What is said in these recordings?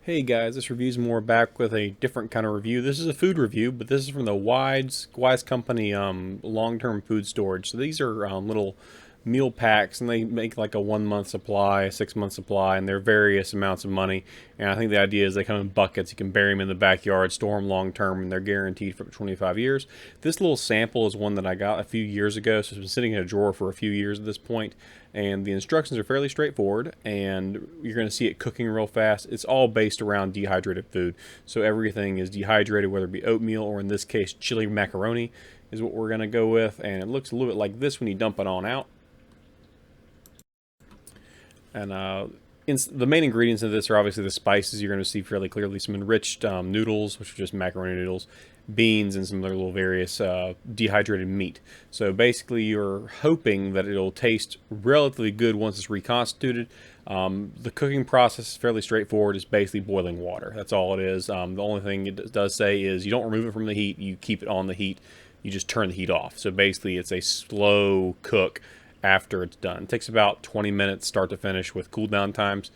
Hey guys, this review's more back with a different kind of review. This is a food review, but this is from the Wise Company long-term food storage. So these are little meal packs, and they make like a 1 month supply, a 6 month supply, and they're various amounts of money. And I think the idea is they come in buckets. You can bury them in the backyard, store them long term, and they're guaranteed for 25 years. This little sample is one that I got a few years ago, so it's been sitting in a drawer for a few years at this point. And the instructions are fairly straightforward, and you're going to see it cooking real fast. It's all based around dehydrated food, so everything is dehydrated, whether it be oatmeal or in this case chili macaroni is what we're going to go with. And it looks a little bit like this when you dump it on out. And the main ingredients of this are obviously the spices. You're going to see fairly clearly some enriched noodles, which are just macaroni noodles, beans, and some other little various dehydrated meat. So basically, you're hoping that it'll taste relatively good once it's reconstituted. The cooking process is fairly straightforward. It's basically boiling water. That's all it is. The only thing it does say is you don't remove it from the heat. You keep it on the heat. You just turn the heat off. So basically, it's a slow cook after it's done. It takes about 20 minutes start to finish with cool down times.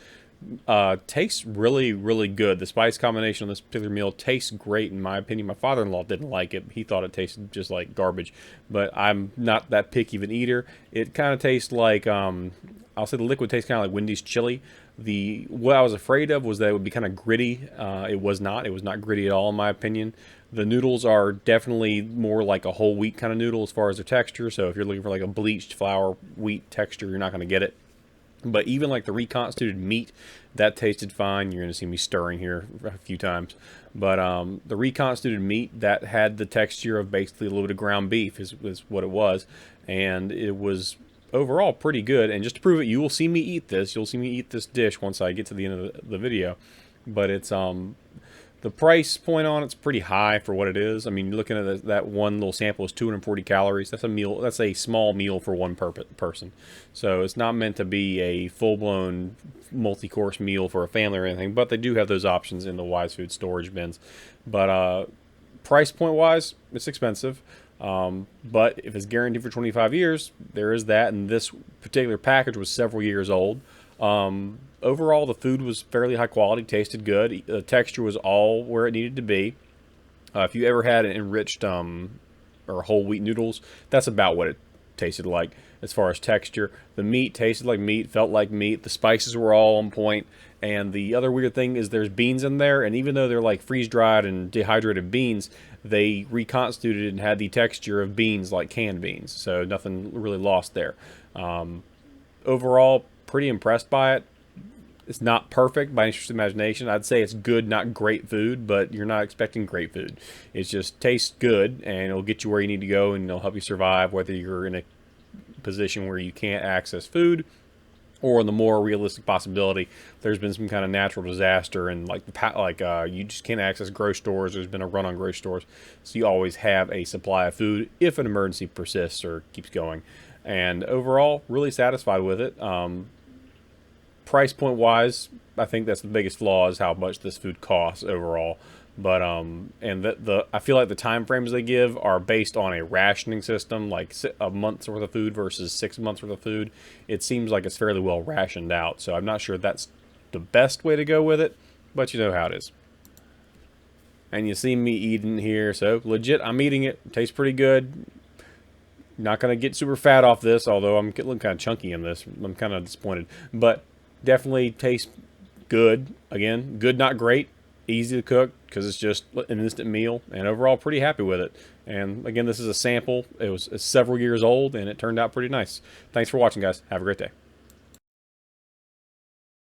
Tastes really, really good. The spice combination on this particular meal tastes great in my opinion. My father-in-law didn't like it. He thought it tasted just like garbage, but I'm not that picky of an eater. It kind of tastes like, I'll say the liquid tastes kind of like Wendy's chili. What I was afraid of was that it would be kind of gritty. It was not. It was not gritty at all in my opinion. The noodles are definitely more like a whole wheat kind of noodle as far as their texture. So if you're looking for like a bleached flour wheat texture, you're not going to get it. But even like the reconstituted meat, that tasted fine. You're going to see me stirring here a few times. But the reconstituted meat, that had the texture of basically a little bit of ground beef is what it was. And it was overall pretty good. And just to prove it, you will see me eat this. You'll see me eat this dish once I get to the end of the video. But it's the price point on it's pretty high for what it is. I mean, you're looking at that one little sample is 240 calories. That's a meal. That's a small meal for one person. So it's not meant to be a full-blown multi-course meal for a family or anything. But they do have those options in the Wise Food storage bins. But price point wise, it's expensive. But if it's guaranteed for 25 years, there is that. And this particular package was several years old. Overall, the food was fairly high quality, tasted good. The texture was all where it needed to be. If you ever had an enriched or whole wheat noodles, that's about what it tasted like as far as texture. The meat tasted like meat, felt like meat. The spices were all on point. And the other weird thing is there's beans in there, and even though they're like freeze-dried and dehydrated beans, they reconstituted and had the texture of beans like canned beans. So nothing really lost there. Overall, pretty impressed by it. It's not perfect by any stretch of the imagination. I'd say it's good, not great food, but you're not expecting great food. It just tastes good, and it'll get you where you need to go, and it'll help you survive, whether you're in a position where you can't access food, or in the more realistic possibility, there's been some kind of natural disaster, and you just can't access grocery stores. There's been a run on grocery stores, so you always have a supply of food if an emergency persists or keeps going. And overall, really satisfied with it. Price point wise, I think that's the biggest flaw is how much this food costs overall. But I feel like the time frames they give are based on a rationing system, like a month's worth of food versus 6 months worth of food. It seems like it's fairly well rationed out, so I'm not sure that's the best way to go with it, but you know how it is. And you see me eating here, so legit, I'm eating it. It tastes pretty good. Not gonna get super fat off this, although I'm looking kind of chunky in this. I'm kind of disappointed, but definitely tastes good. Again, good, not great. Easy to cook because it's just an instant meal, and overall pretty happy with it. And again, this is a sample. It's several years old, and it turned out pretty nice. Thanks for watching, guys. Have a great day.